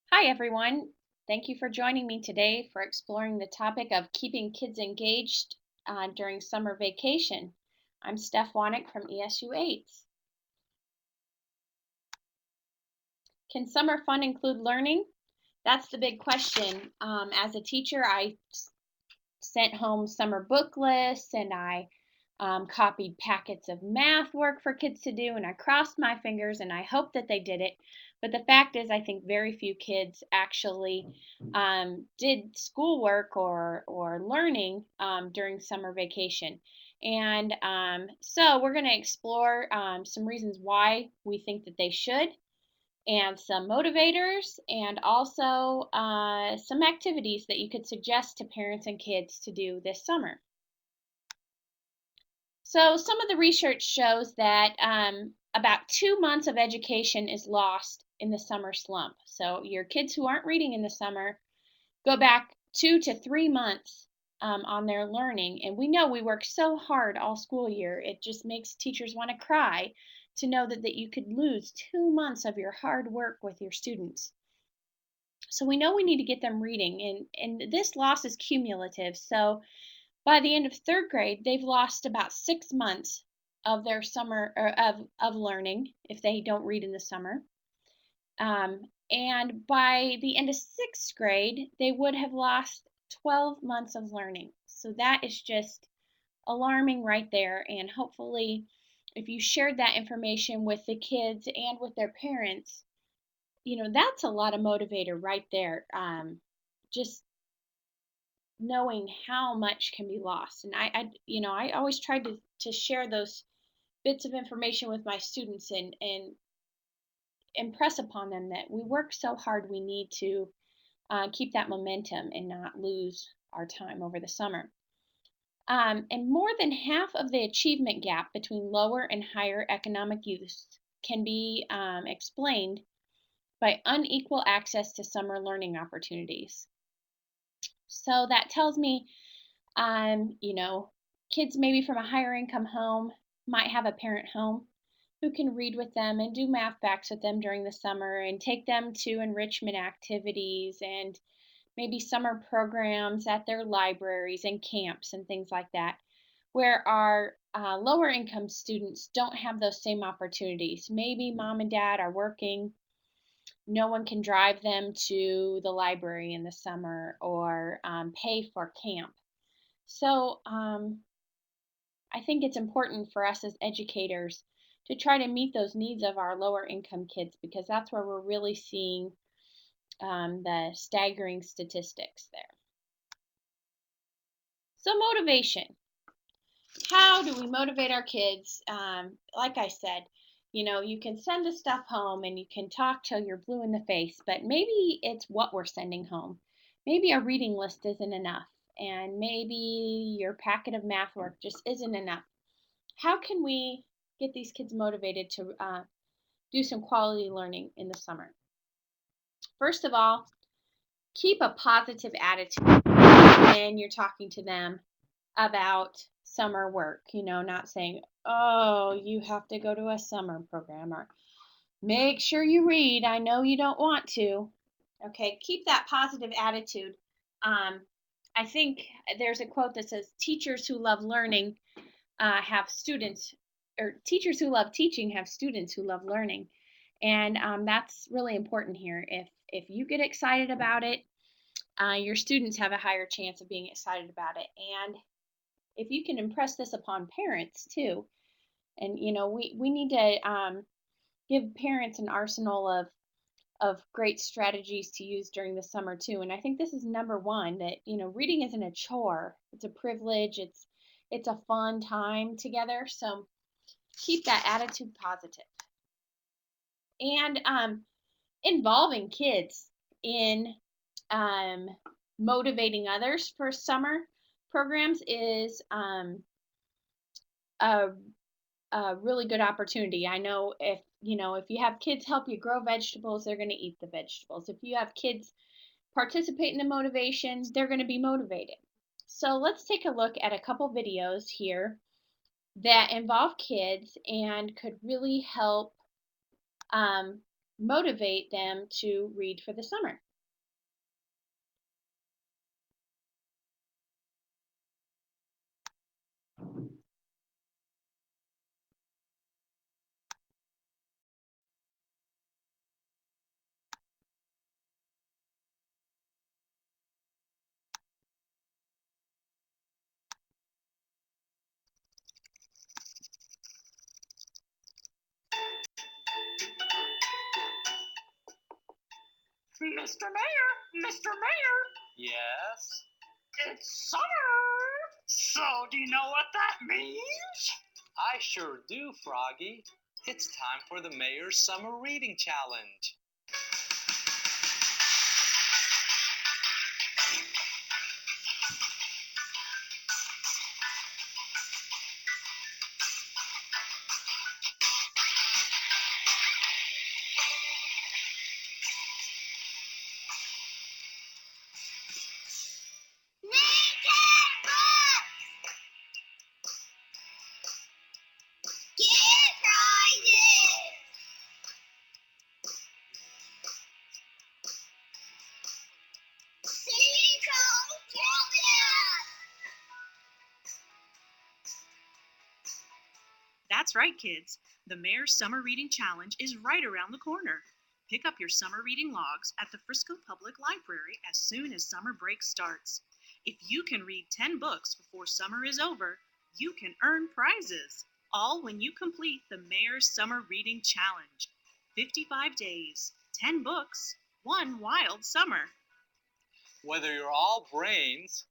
Hi, everyone. Thank you for joining me today for exploring the topic of keeping kids engaged during summer vacation. I'm Steph Wanek from ESU 8. Can summer fun include learning? That's the big question. As a teacher, sent home summer book lists and I copied packets of math work for kids to do, and I crossed my fingers and I hoped that they did it. But the fact is, I think very few kids actually did schoolwork or learning during summer vacation. And so we're going to explore some reasons why we think that they should, and some motivators, and also some activities that you could suggest to parents and kids to do this summer. So, some of the research shows that about 2 months of education is lost in the summer slump. So, your kids who aren't reading in the summer go back 2 to 3 months on their learning. And we know we work so hard all school year, it just makes teachers want to cry to know that you could lose 2 months of your hard work with your students. So we know we need to get them reading, and this loss is cumulative. So by the end of third grade, they've lost about 6 months of their summer or of learning if they don't read in the summer. And by the end of sixth grade, they would have lost 12 months of learning. So that is just alarming right there. And hopefully, if you shared that information with the kids and with their parents, that's a lot of motivator right there. Just knowing how much can be lost. And I always try to share those bits of information with my students and impress upon them that we work so hard, we need to keep that momentum and not lose our time over the summer. And more than half of the achievement gap between lower and higher economic use can be explained by unequal access to summer learning opportunities. So that tells me, kids maybe from a higher income home might have a parent home who can read with them and do math backs with them during the summer and take them to enrichment activities and maybe summer programs at their libraries and camps and things like that, where our lower income students don't have those same opportunities. Maybe mom and dad are working, no one can drive them to the library in the summer or pay for camp. So I think it's important for us as educators to try to meet those needs of our lower income kids, because that's where we're really seeing the staggering statistics there. So, motivation. How do we motivate our kids? Like I said, you can send the stuff home and you can talk till you're blue in the face, but maybe it's what we're sending home. Maybe a reading list isn't enough, and maybe your packet of math work just isn't enough. How can we get these kids motivated to do some quality learning in the summer? First of all, keep a positive attitude when you're talking to them about summer work, not saying, oh, you have to go to a summer program, or make sure you read. I know you don't want to. Okay, keep that positive attitude. Um, I think there's a quote that says, teachers who love learning have students, or teachers who love teaching have students who love learning. And that's really important here. If you get excited about it, your students have a higher chance of being excited about it. And if you can impress this upon parents too, and we need to give parents an arsenal of great strategies to use during the summer too. And I think this is number one, that reading isn't a chore, it's a privilege, it's a fun time together. So keep that attitude positive. And involving kids in um, motivating others for summer programs is a a really good opportunity. I know if you have kids help you grow vegetables, they're going to eat the vegetables. If you have kids participate in the motivations, they're going to be motivated. So let's take a look at a couple videos here that involve kids and could really help motivate them to read for the summer? Mr. Mayor, Mr. Mayor. Yes? It's summer. So do you know what that means? I sure do, Froggy. It's time for the Mayor's Summer Reading Challenge. That's right, kids. The Mayor's Summer Reading Challenge is right around the corner. Pick up your summer reading logs at the Frisco Public Library as soon as summer break starts. If you can read 10 books before summer is over, you can earn prizes, all when you complete the Mayor's Summer Reading Challenge. 55 days, 10 books, one wild summer. Whether you're all brains,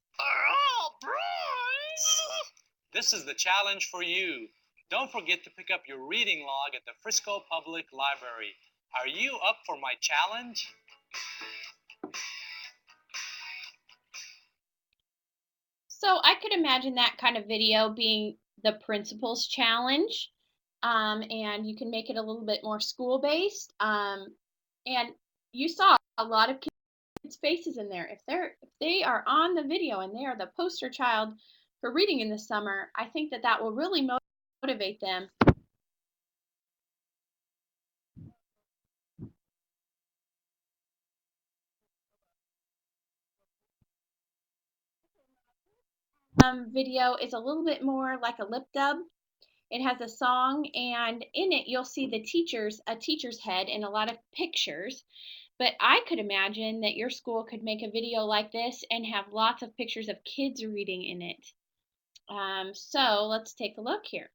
this is the challenge for you. Don't forget to pick up your reading log at the Frisco Public Library. Are you up for my challenge? So I could imagine that kind of video being the principal's challenge, and you can make it a little bit more school-based. And you saw a lot of kids' faces in there. If they are on the video and they are the poster child for reading in the summer, I think that will really motivate them. Video is a little bit more like a lip dub. It has a song, and in it you'll see a teacher's head and a lot of pictures. But I could imagine that your school could make a video like this and have lots of pictures of kids reading in it. So let's take a look here.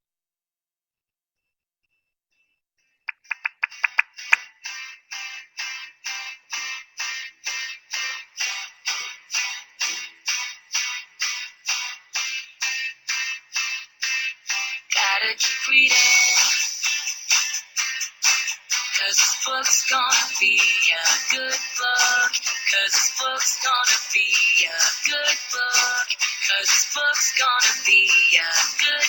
Gotta keep reading, 'cause this book's gonna be a good book. 'Cause this book's gonna be a good book. 'Cause this book's gonna be a good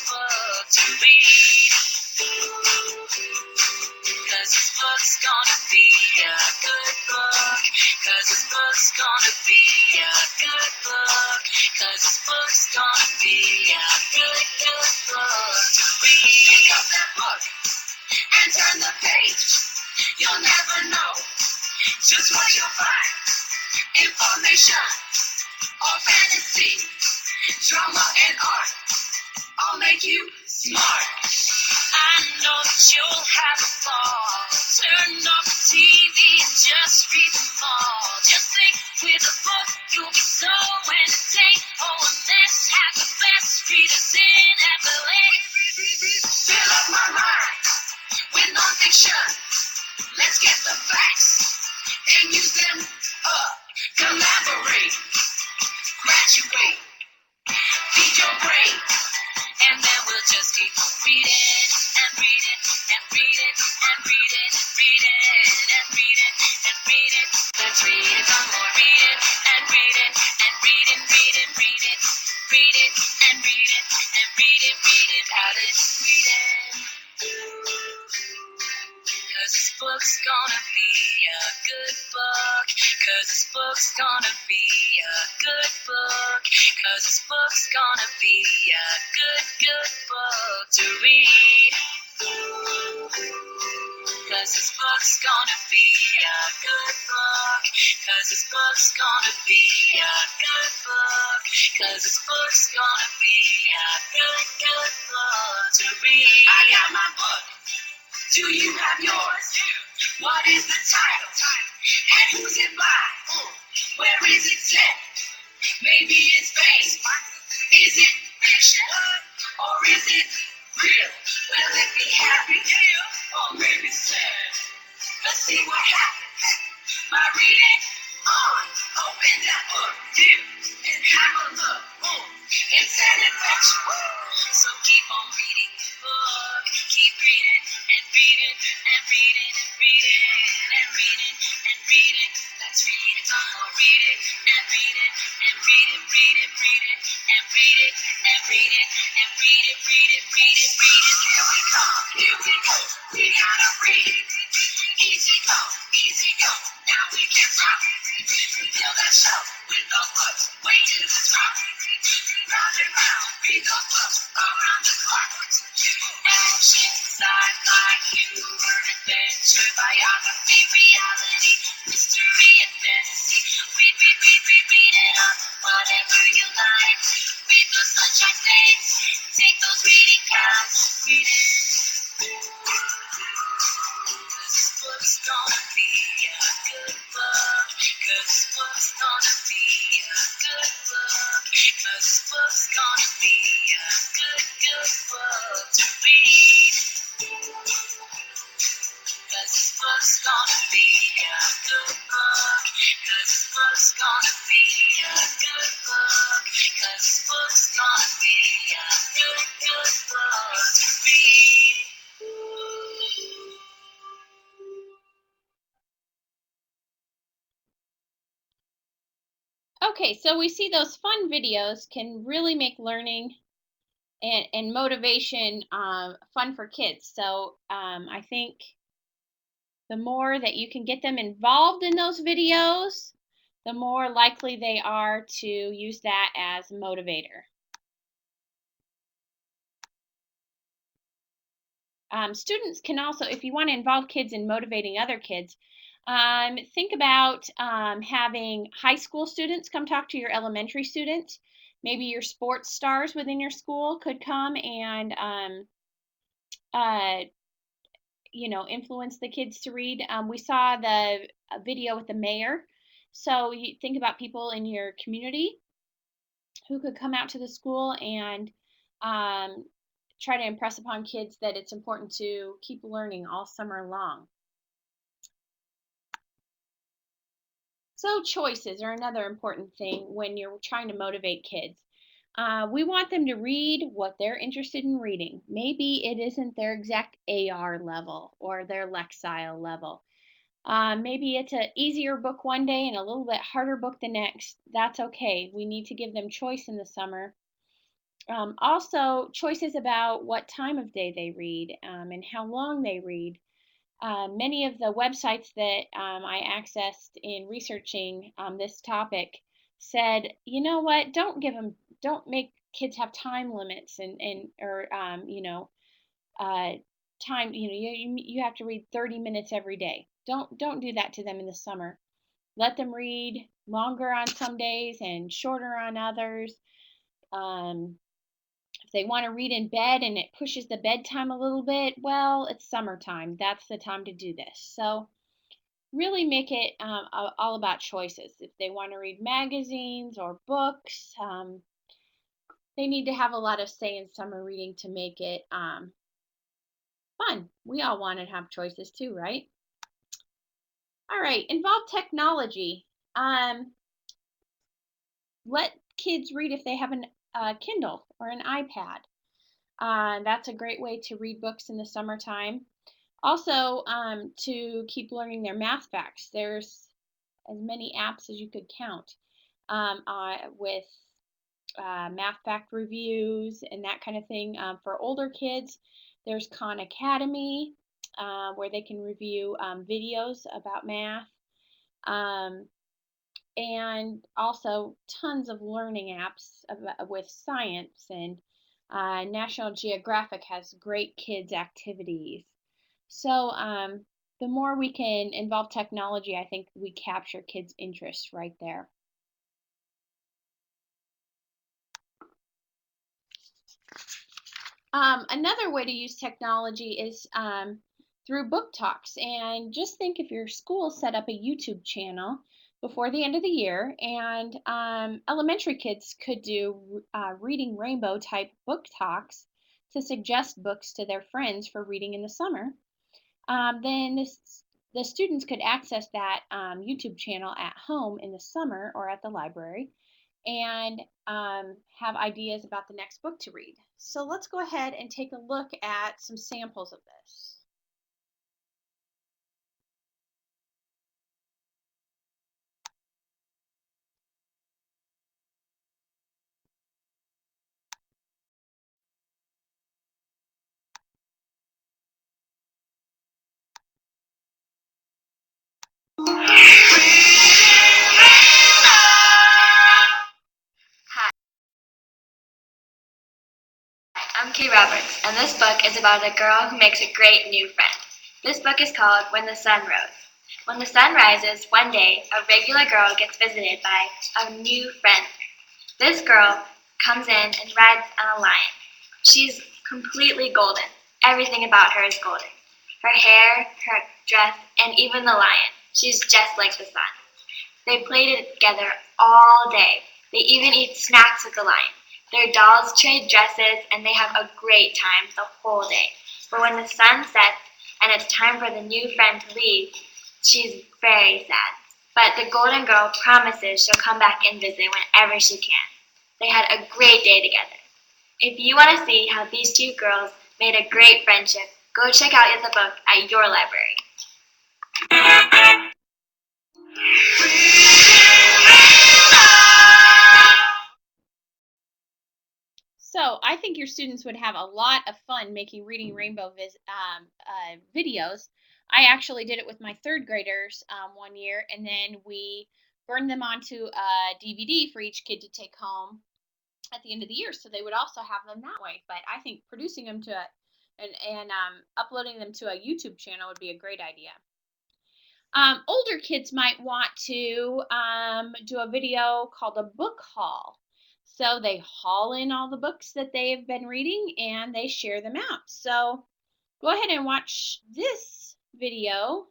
book to read. 'Cause this book's gonna be a good book. 'Cause this book's gonna be a good book. 'Cause this book's gonna be a good book to read. Pick up that book and turn the page. You'll never know just what you'll find. Information or fantasy, drama and art all make you smart. I know that you'll have a ball. Turn off the TV and just read them all. Just think, with a book you'll be so entertained. Oh, and let's have the best readers in FLA. Fill up my mind with nonfiction. Let's get the facts and use them up. Collaborate, graduate, feed your brain, and then we'll just keep reading and reading and reading and reading and reading and reading and reading. Let's read some more. Reading and reading and reading, reading, reading, reading and reading and reading, reading. College reading. 'Cause this book's gonna be a good book. 'Cause this book's gonna be a good book. 'Cause this book's gonna be a good book to read. 'cause this book's gonna be a good book. 'Cause this book's gonna be a good book. 'Cause this book's gonna be a good book to read. I got my book. Do you have yours? What is the title? And who's it by? Where is it set? Maybe it's based. Is it fiction? Or is it real? Will it be happy? Or maybe sad? Let's see what happens. My reading on. Open that book, dear, and have a look. It's an adventure. So keep on reading the book. Keep reading and reading and reading and reading and reading and reading. Let's read it. I'll read it and read it and read it, read it, read it and read it and read it and read it, read it, read it, read it. Here we come, here we go. We gotta read. Easy go, easy go. Now we can rock. Feel that show with the books way to the top. Round and round, read the books around the clock. Action, sci-fi, humor, adventure, biography, reality, mystery, and fantasy. Read it up, whatever you like. Read the Sunshine States, take those reading counts. Read it. This book's gonna be a good book. 'Cause this book's gonna be a good book. 'Cause this book's gonna be a good book to read. 'Cause this book's gonna be a good book. 'Cause this book's gonna be a good book. 'Cause this book's gonna be a good book to read. Okay, so we see those fun videos can really make learning and motivation fun for kids. So I think the more that you can get them involved in those videos, the more likely they are to use that as a motivator. Students can also, if you want to involve kids in motivating other kids, think about having high school students come talk to your elementary students. Maybe your sports stars within your school could come and uh, influence the kids to read. We saw the video with the mayor. So you think about people in your community who could come out to the school and um, try to impress upon kids that it's important to keep learning all summer long. So choices are another important thing when you're trying to motivate kids. We want them to read what they're interested in reading. Maybe it isn't their exact AR level or their Lexile level. Maybe it's an easier book one day and a little bit harder book the next. That's okay. We need to give them choice in the summer. Also, choices about what time of day they read and how long they read. Many of the websites that I accessed in researching this topic said, you know what, don't make kids have time limits or time. You have to read 30 minutes every day. Don't do that to them in the summer. Let them read longer on some days and shorter on others. If they want to read in bed and it pushes the bedtime a little bit, well, it's summertime. That's the time to do this. So really make it all about choices. If they want to read magazines or books, they need to have a lot of say in summer reading to make it fun. We all want to have choices too, right? All right, involve technology. Let kids read if they have a Kindle or an iPad. That's a great way to read books in the summertime. Also, to keep learning their math facts, there's as many apps as you could count with math fact reviews and that kind of thing. For older kids, there's Khan Academy, where they can review videos about math. And also tons of learning apps with science, and National Geographic has great kids activities. So The more we can involve technology, I think we capture kids' interest right there. Another way to use technology is through book talks. And just think if your school set up a YouTube channel before the end of the year, and elementary kids could do reading rainbow type book talks to suggest books to their friends for reading in the summer, then the students could access that YouTube channel at home in the summer or at the library and have ideas about the next book to read. So let's go ahead and take a look at some samples of this. I'm Kay Roberts, and this book is about a girl who makes a great new friend. This book is called When the Sun Rose. When the sun rises, one day, a regular girl gets visited by a new friend. This girl comes in and rides on a lion. She's completely golden. Everything about her is golden. Her hair, her dress, and even the lion. She's just like the sun. They play together all day. They even eat snacks with the lion. Their dolls trade dresses, and they have a great time the whole day. But when the sun sets and it's time for the new friend to leave, she's very sad. But the golden girl promises she'll come back and visit whenever she can. They had a great day together. If you want to see how these two girls made a great friendship, go check out the book at your library. So I think your students would have a lot of fun making Reading Rainbow videos. I actually did it with my third graders one year, and then we burned them onto a DVD for each kid to take home at the end of the year, so they would also have them that way. But I think producing them to and uploading them to a YouTube channel would be a great idea. Older kids might want to do a video called a book haul. So they haul in all the books that they've been reading and they share them out. So go ahead and watch this video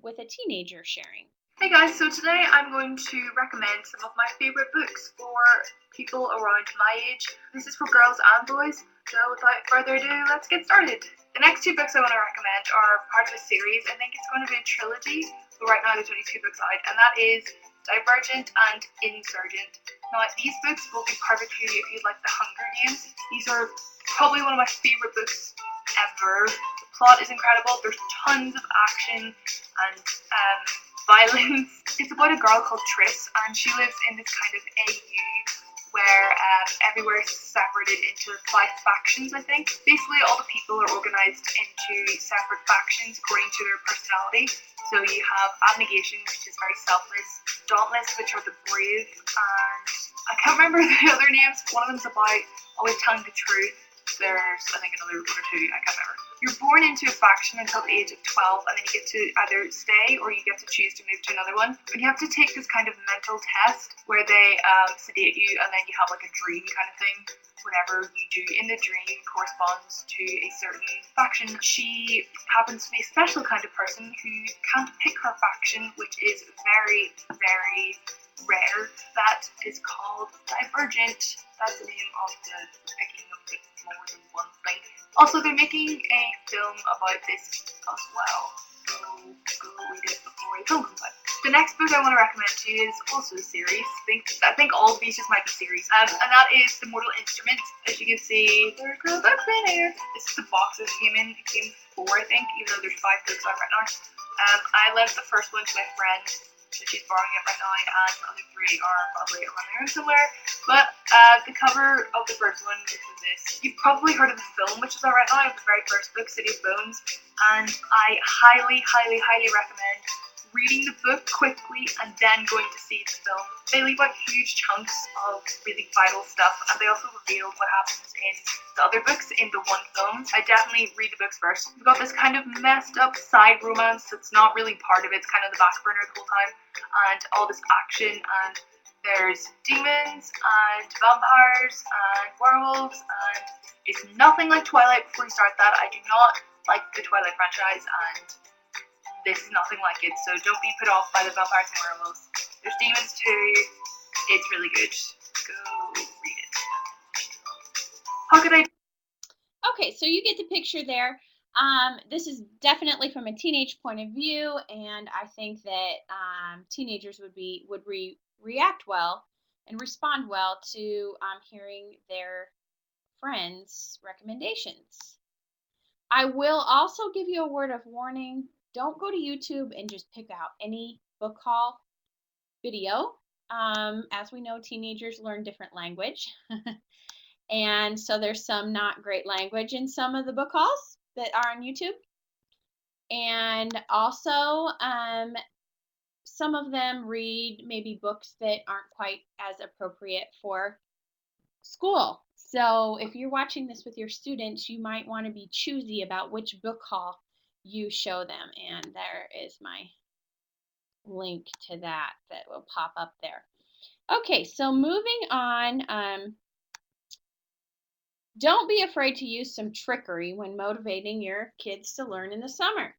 with a teenager sharing. Hey guys, so today I'm going to recommend some of my favorite books for people around my age. This is for girls and boys, so without further ado, let's get started. The next two books I want to recommend are part of a series. I think it's going to be a trilogy, but right now there's only two books out, and that is Divergent and Insurgent. Now, these books will be perfect for you if you like The Hunger Games. These are probably one of my favorite books ever. The plot is incredible, there's tons of action and violence. It's about a girl called Triss, and she lives in this kind of AU where everywhere is separated into 5 factions, I think. Basically, all the people are organized into separate factions according to their personality. So you have Abnegation, which is very selfless, Dauntless, which are the brave, and I can't remember the other names. One of them's about always telling the truth. There's, I think, another one or two, I can't remember. You're born into a faction until the age of 12, and then you get to either stay or you get to choose to move to another one. And you have to take this kind of mental test where they sedate you, and then you have like a dream kind of thing. Whatever you do in the dream corresponds to a certain faction. She happens to be a special kind of person who can't pick her faction, which is very, very rare. That is called Divergent. That's the name of the picking of the more than one thing. Also, they're making a film about this as well. Go read it before the film comes out. The next book I want to recommend to you is also a series. I think all of these just might be series. And that is The Mortal Instruments. As you can see, there's no books in here. This is the box it came in. It came 4, I think, even though there's 5 books out right now. I lent the first one to my friend, so she's borrowing it right now, and the other 3 are probably around the room somewhere. But the cover of the first one is this. You've probably heard of the film, which is out right now, of the very first book, City of Bones, and I highly, highly, highly recommend reading the book quickly and then going to see the film. They leave out huge chunks of really vital stuff, and they also reveal what happens in the other books in the one film. I definitely read the books first. We've got this kind of messed up side romance that's not really part of it. It's kind of the back burner the whole time, and all this action, and there's demons and vampires and werewolves, and it's nothing like Twilight. Before you start that, I do not like the Twilight franchise, and this is nothing like it, so don't be put off by the vampires and werewolves. There's demons too. It's really good. Go read it. How could I? Okay, so you get the picture there. This is definitely from a teenage point of view, and I think that teenagers would react well and respond well to hearing their friends' recommendations. I will also give you a word of warning. Don't go to YouTube and just pick out any book haul video. As we know, teenagers learn different language. And so there's some not great language in some of the book hauls that are on YouTube. And also, some of them read maybe books that aren't quite as appropriate for school. So if you're watching this with your students, you might want to be choosy about which book haul you show them. And there is my link to that will pop up there. Okay, so moving on. Don't be afraid to use some trickery when motivating your kids to learn in the summer.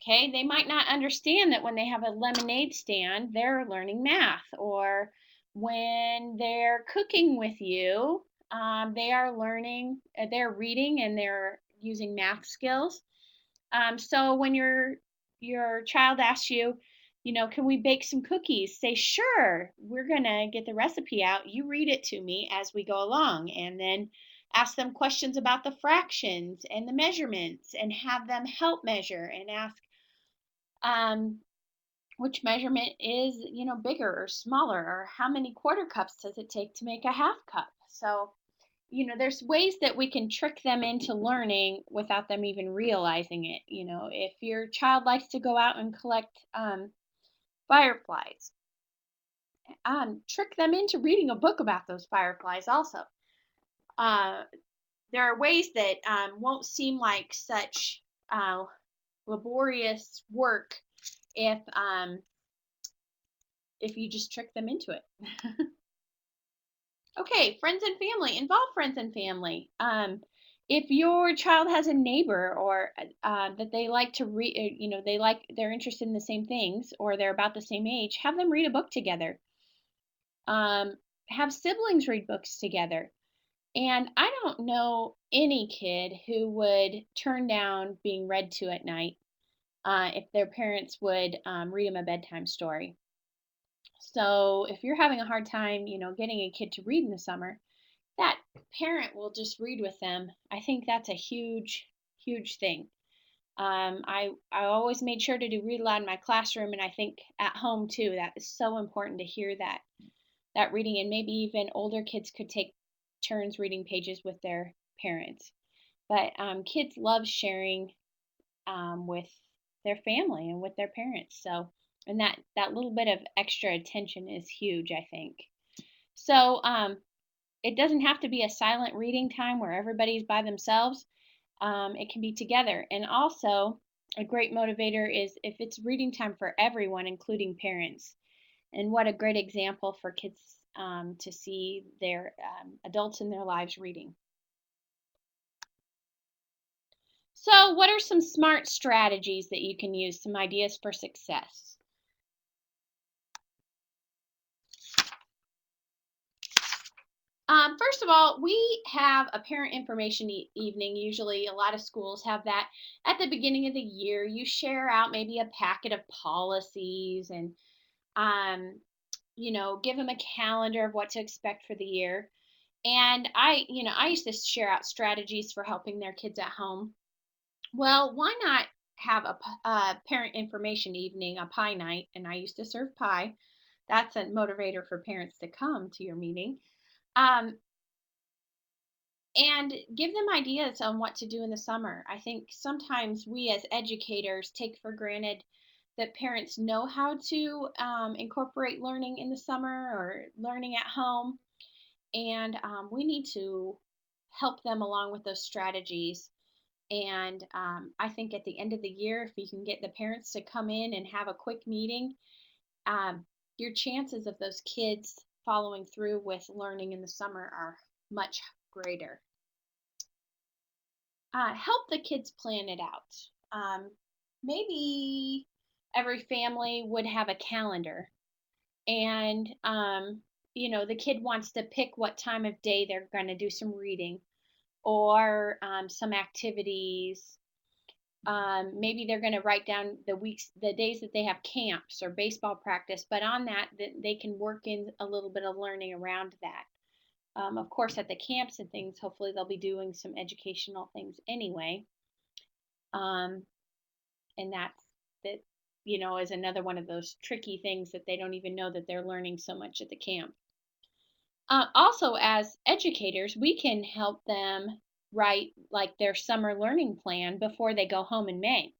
Okay, they might not understand that when they have a lemonade stand, they're learning math, or when they're cooking with you, they are learning, they're reading and they're using math skills. So when your child asks you, can we bake some cookies? Say, sure, we're gonna get the recipe out. You read it to me as we go along, and then ask them questions about the fractions and the measurements, and have them help measure and ask which measurement is bigger or smaller, or how many quarter cups does it take to make a half cup. So there's ways that we can trick them into learning without them even realizing it. If your child likes to go out and collect fireflies, trick them into reading a book about those fireflies also. There are ways that won't seem like such laborious work if you just trick them into it. Okay, friends and family. Involve friends and family. If your child has a neighbor, or that they like to read, they're interested in the same things, or they're about the same age, have them read a book together. Have siblings read books together. And I don't know any kid who would turn down being read to at night if their parents would read them a bedtime story. So if you're having a hard time, getting a kid to read in the summer, that parent will just read with them. I think that's a huge, huge thing. I always made sure to do read aloud in my classroom, and I think at home too. That is so important to hear that reading, and maybe even older kids could take turns reading pages with their parents. But kids love sharing with their family and with their parents. So, and that little bit of extra attention is huge, I think. So it doesn't have to be a silent reading time where everybody's by themselves. It can be together. And also, a great motivator is if it's reading time for everyone, including parents. And what a great example for kids to see their adults in their lives reading. So, what are some smart strategies that you can use, some ideas for success? First of all, we have a parent information evening. Usually, a lot of schools have that at the beginning of the year. You share out maybe a packet of policies and, give them a calendar of what to expect for the year. And I used to share out strategies for helping their kids at home. Well, why not have a parent information evening, a pie night? And I used to serve pie. That's a motivator for parents to come to your meeting. Um, and give them ideas on what to do in the summer. I think sometimes we as educators take for granted that parents know how to incorporate learning in the summer or learning at home. And we need to help them along with those strategies. And I think at the end of the year, if you can get the parents to come in and have a quick meeting, um, your chances of those kids following through with learning in the summer are much greater. Help the kids plan it out. Maybe every family would have a calendar, and the kid wants to pick what time of day they're going to do some reading or some activities. Maybe they're going to write down the days that they have camps or baseball practice, but on that they can work in a little bit of learning around that. Of course, at the camps and things, hopefully they'll be doing some educational things anyway. Um, and that is another one of those tricky things that they don't even know that they're learning so much at the camp. Also, as educators, we can help them write like their summer learning plan before they go home in May.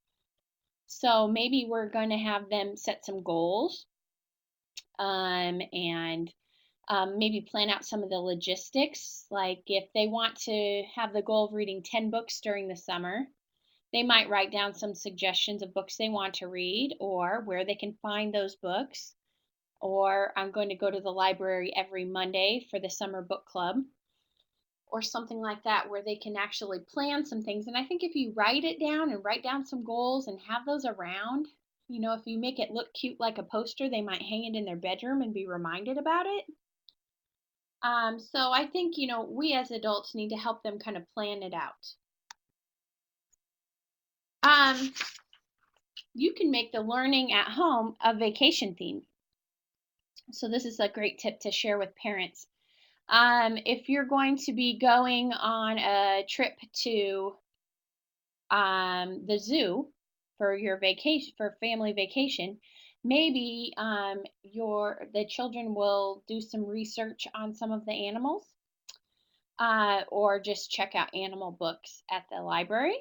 So maybe we're going to have them set some goals, and maybe plan out some of the logistics. Like if they want to have the goal of reading 10 books during the summer, they might write down some suggestions of books they want to read or where they can find those books. Or I'm going to go to the library every Monday for the summer book club or something like that, where they can actually plan some things. And I think if you write it down and write down some goals and have those around, if you make it look cute like a poster, they might hang it in their bedroom and be reminded about it. So I think, we as adults need to help them kind of plan it out. You can make the learning at home a vacation theme. So this is a great tip to share with parents. If you're going to be going on a trip to the zoo for your vacation, for family vacation, maybe the children will do some research on some of the animals, or just check out animal books at the library.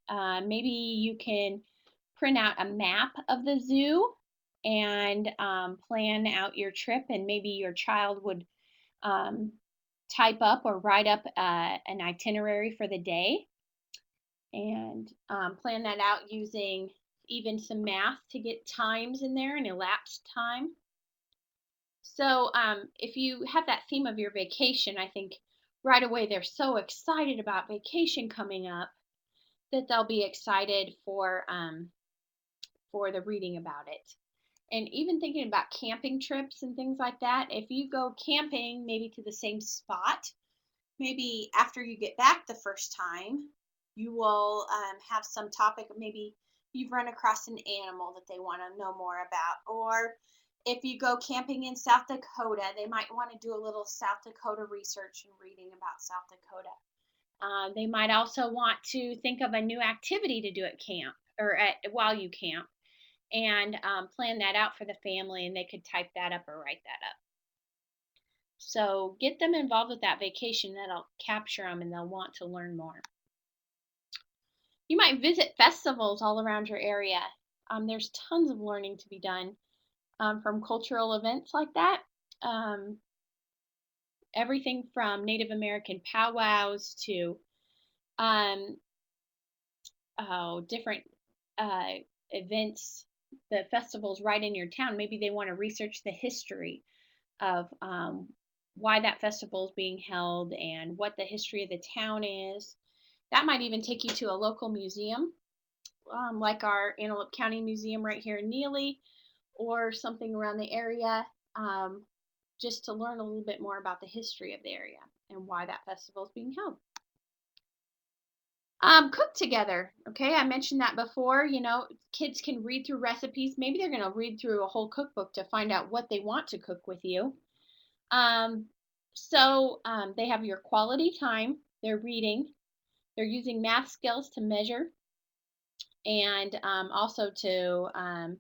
Maybe you can print out a map of the zoo and plan out your trip, and maybe your child would type up or write up an itinerary for the day and plan that out using even some math to get times in there and elapsed time. So if you have that theme of your vacation, I think right away they're so excited about vacation coming up that they'll be excited for the reading about it. And even thinking about camping trips and things like that, if you go camping maybe to the same spot, maybe after you get back the first time, you will have some topic. Maybe you've run across an animal that they want to know more about. Or if you go camping in South Dakota, they might want to do a little South Dakota research and reading about South Dakota. They might also want to think of a new activity to do at camp or while you camp, and plan that out for the family, and they could type that up or write that up. So get them involved with that vacation. That'll capture them and they'll want to learn more. You might visit festivals all around your area. There's tons of learning to be done from cultural events like that. Everything from Native American powwows to different events, the festivals right in your town. Maybe they want to research the history of why that festival is being held and what the history of the town is. That might even take you to a local museum, like our Antelope County Museum right here in Neely, or something around the area, just to learn a little bit more about the history of the area and why that festival is being held. Cook together. Okay, I mentioned that before. Kids can read through recipes. Maybe they're going to read through a whole cookbook to find out what they want to cook with you. So they have your quality time. They're reading. They're using math skills to measure, and also to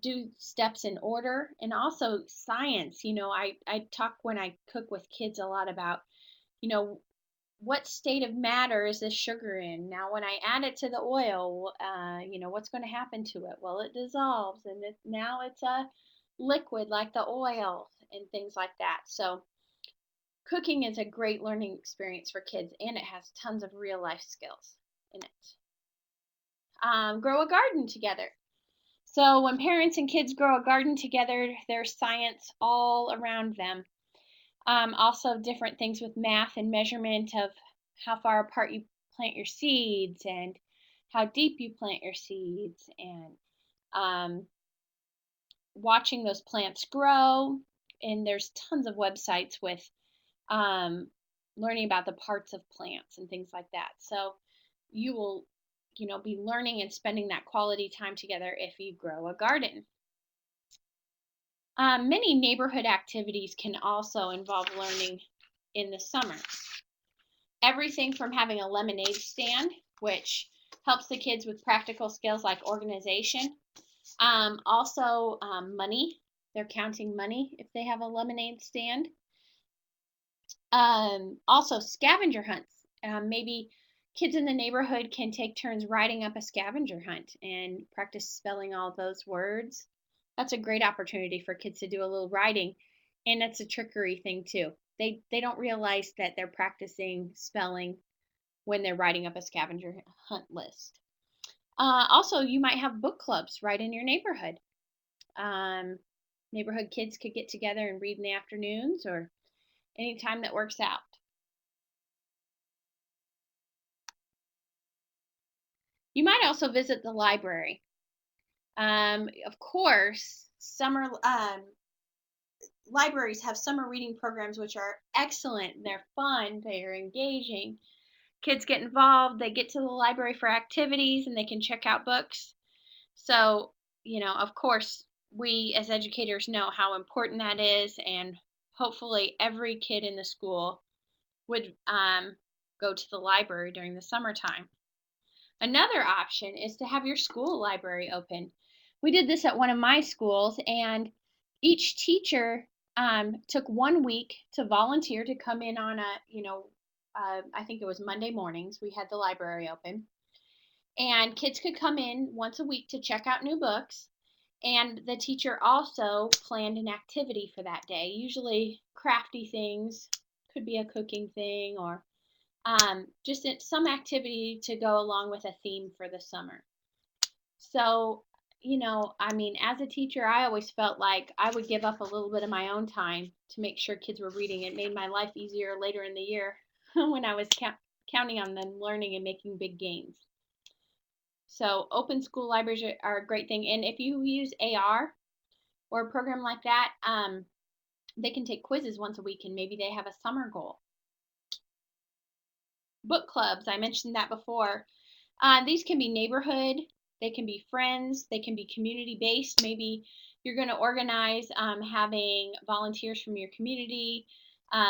do steps in order, and also science. I talk when I cook with kids a lot about what state of matter is this sugar in? Now, when I add it to the oil, what's going to happen to it? Well, it dissolves, and now it's a liquid like the oil and things like that. So, cooking is a great learning experience for kids, and it has tons of real life skills in it. Grow a garden together. So, when parents and kids grow a garden together, there's science all around them. Also, different things with math and measurement of how far apart you plant your seeds and how deep you plant your seeds, and watching those plants grow. And there's tons of websites with learning about the parts of plants and things like that. So you will, be learning and spending that quality time together if you grow a garden. Many neighborhood activities can also involve learning in the summer. Everything from having a lemonade stand, which helps the kids with practical skills like organization. Also, money. They're counting money if they have a lemonade stand. Also, scavenger hunts. Maybe kids in the neighborhood can take turns riding up a scavenger hunt and practice spelling all those words. That's a great opportunity for kids to do a little riding, and it's a trickery thing too. They don't realize that they're practicing spelling when they're writing up a scavenger hunt list. Also, you might have book clubs right in your neighborhood. Neighborhood kids could get together and read in the afternoons or any time that works out. You might also visit the library. Of course, summer libraries have summer reading programs which are excellent. They're fun, they're engaging. Kids get involved, they get to the library for activities, and they can check out books. So, of course, we as educators know how important that is, and hopefully every kid in the school would go to the library during the summertime. Another option is to have your school library open. We did this at one of my schools, and each teacher took 1 week to volunteer to come in on I think it was Monday mornings, we had the library open. And kids could come in once a week to check out new books. And the teacher also planned an activity for that day, usually crafty things, could be a cooking thing, or just some activity to go along with a theme for the summer. So, as a teacher, I always felt like I would give up a little bit of my own time to make sure kids were reading. It made my life easier later in the year when I was counting on them learning and making big gains. So open school libraries are a great thing. And if you use AR or a program like that, they can take quizzes once a week and maybe they have a summer goal. Book clubs, I mentioned that before. These can be neighborhood, they can be friends, they can be community based. Maybe you're going to organize having volunteers from your community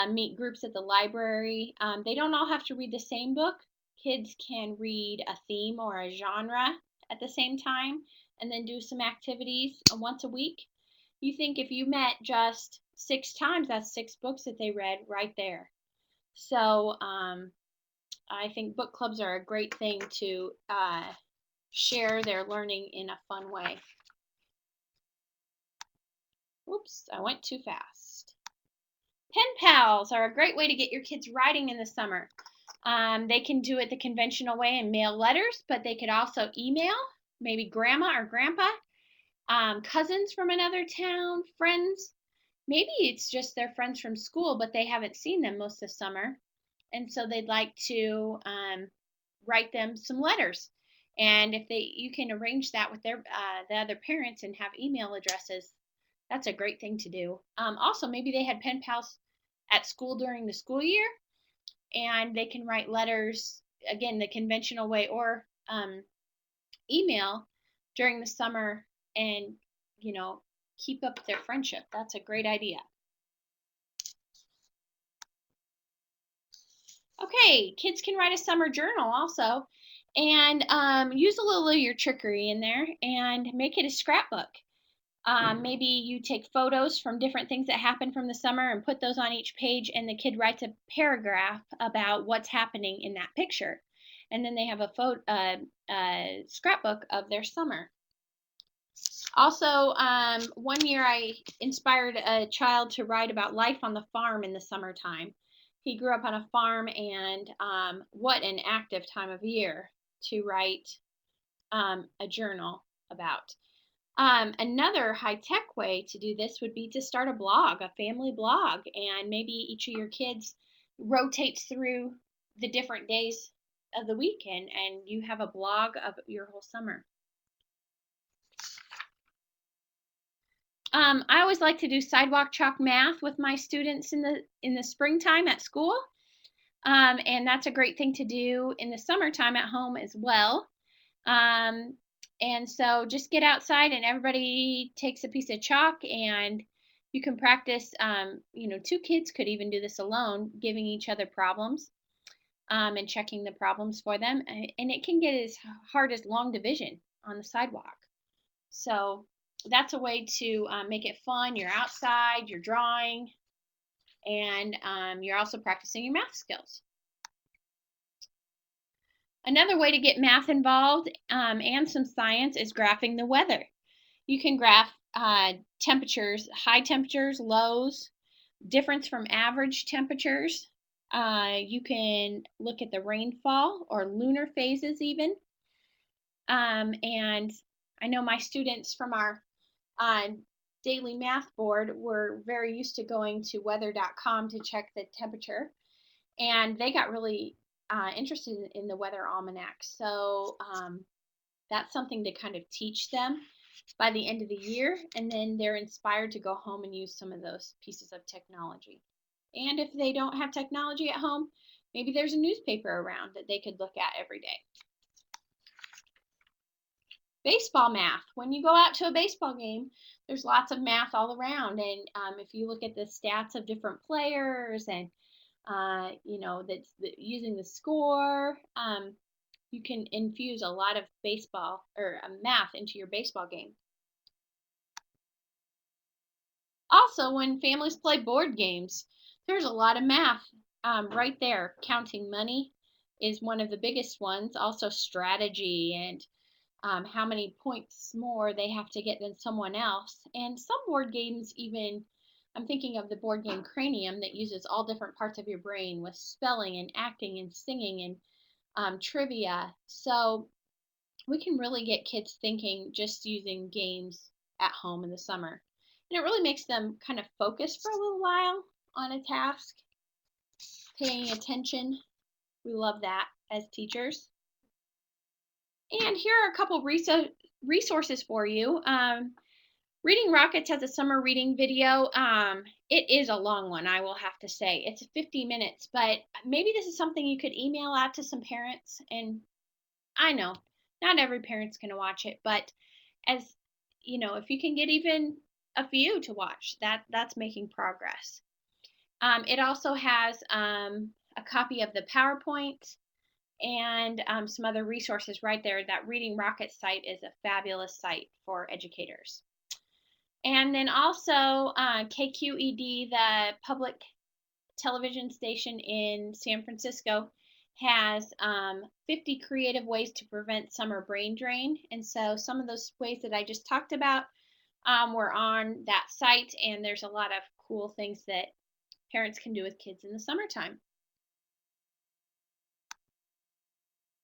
meet groups at the library. They don't all have to read the same book. Kids can read a theme or a genre at the same time and then do some activities once a week. You think if you met just 6 times, that's 6 books that they read right there. So I think book clubs are a great thing to share their learning in a fun way. Oops, I went too fast. Pen pals are a great way to get your kids writing in the summer. They can do it the conventional way and mail letters, but they could also email, maybe grandma or grandpa, cousins from another town, friends. Maybe it's just their friends from school, but they haven't seen them most of the summer. And so they'd like to write them some letters. And if you can arrange that with the other parents and have email addresses, that's a great thing to do. Also, maybe they had pen pals at school during the school year, and they can write letters, again, the conventional way, or email during the summer and, keep up their friendship. That's a great idea. Okay, kids can write a summer journal also, and use a little of your trickery in there and make it a scrapbook. Maybe you take photos from different things that happen from the summer and put those on each page, and the kid writes a paragraph about what's happening in that picture. And then they have a scrapbook of their summer. Also, one year I inspired a child to write about life on the farm in the summertime. He grew up on a farm, and what an active time of year to write a journal about. Another high-tech way to do this would be to start a blog, a family blog, and maybe each of your kids rotates through the different days of the week, and you have a blog of your whole summer. I always like to do sidewalk chalk math with my students in the springtime at school, and that's a great thing to do in the summertime at home as well. And so just get outside and everybody takes a piece of chalk, and you can practice. Two kids could even do this alone, giving each other problems and checking the problems for them. And it can get as hard as long division on the sidewalk. So that's a way to make it fun. You're outside, you're drawing, and you're also practicing your math skills. Another way to get math involved and some science is graphing the weather. You can graph temperatures, high temperatures, lows, difference from average temperatures. You can look at the rainfall or lunar phases even. And I know my students from our daily math board were very used to going to weather.com to check the temperature. And they got really interested in the weather almanac. So that's something to kind of teach them by the end of the year, and then they're inspired to go home and use some of those pieces of technology. And if they don't have technology at home, maybe there's a newspaper around that they could look at every day. Baseball math. When you go out to a baseball game, there's lots of math all around, and if you look at the stats of different players and that's using the score, you can infuse a lot of baseball or math into your baseball game. Also, when families play board games, there's a lot of math right there. Counting money is one of the biggest ones. Also, strategy and how many points more they have to get than someone else. And some board games even, I'm thinking of the board game Cranium that uses all different parts of your brain with spelling and acting and singing and trivia. So we can really get kids thinking just using games at home in the summer. And it really makes them kind of focus for a little while on a task, paying attention. We love that as teachers. And here are a couple resources for you. Reading Rockets has a summer reading video. It is a long one, I will have to say. It's 50 minutes, but maybe this is something you could email out to some parents. And I know not every parent's going to watch it, but as you know, if you can get even a few to watch, that's making progress. It also has a copy of the PowerPoint and some other resources right there. That Reading Rockets site is a fabulous site for educators. And then also KQED, the public television station in San Francisco, has 50 creative ways to prevent summer brain drain. And so some of those ways that I just talked about were on that site, and there's a lot of cool things that parents can do with kids in the summertime.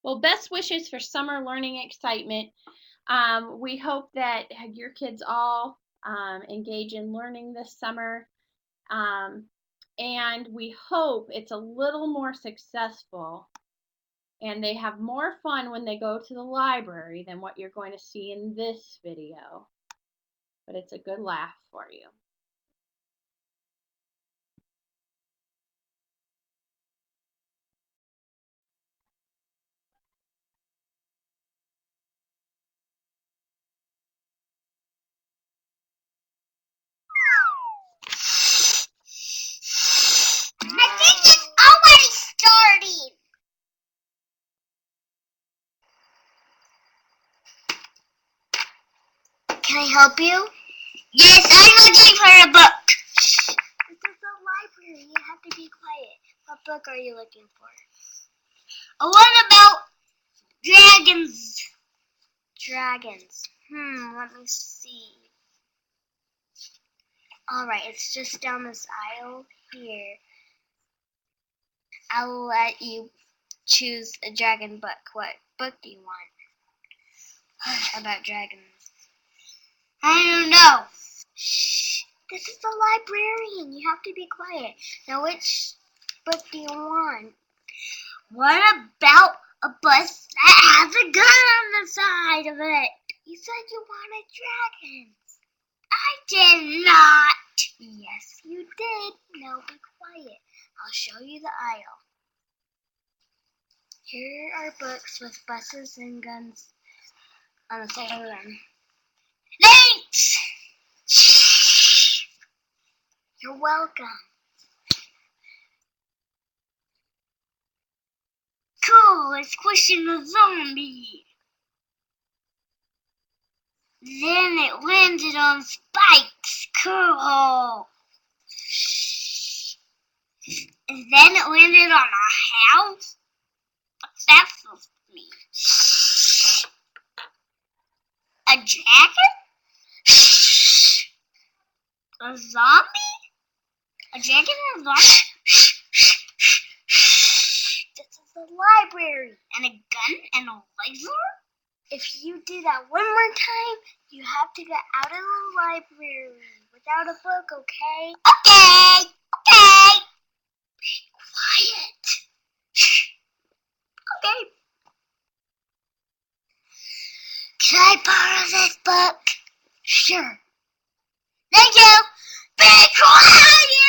Well, best wishes for summer learning excitement. We hope that your kids all engage in learning this summer, and we hope it's a little more successful and they have more fun when they go to the library than what you're going to see in this video. But it's a good laugh for you. I think it's already starting. Can I help you? Yes, I'm looking for a book. This is the library. You have to be quiet. What book are you looking for? What about dragons? Dragons. Let me see. Alright, it's just down this aisle here. I'll let you choose a dragon book. What book do you want? About dragons. I don't know. Shh. This is the librarian. You have to be quiet. Now, which book do you want? What about a bus that has a gun on the side of it? You said you wanted dragons. I did not. Yes, you did. Now be quiet. I'll show you the aisle. Here are books with buses and guns on the side of them. Thanks! Shh. You're welcome. Cool, it's squishing the zombie. Then it landed on spikes. Cool. And then it landed on a house? What's that supposed to mean? A dragon? A zombie? A dragon and a zombie? This is the library. And a gun and a laser? If you do that one more time, you have to get out of the library without a book, okay? Okay! Okay! Be quiet. Okay. Can I borrow this book? Sure. Thank you! Be quiet!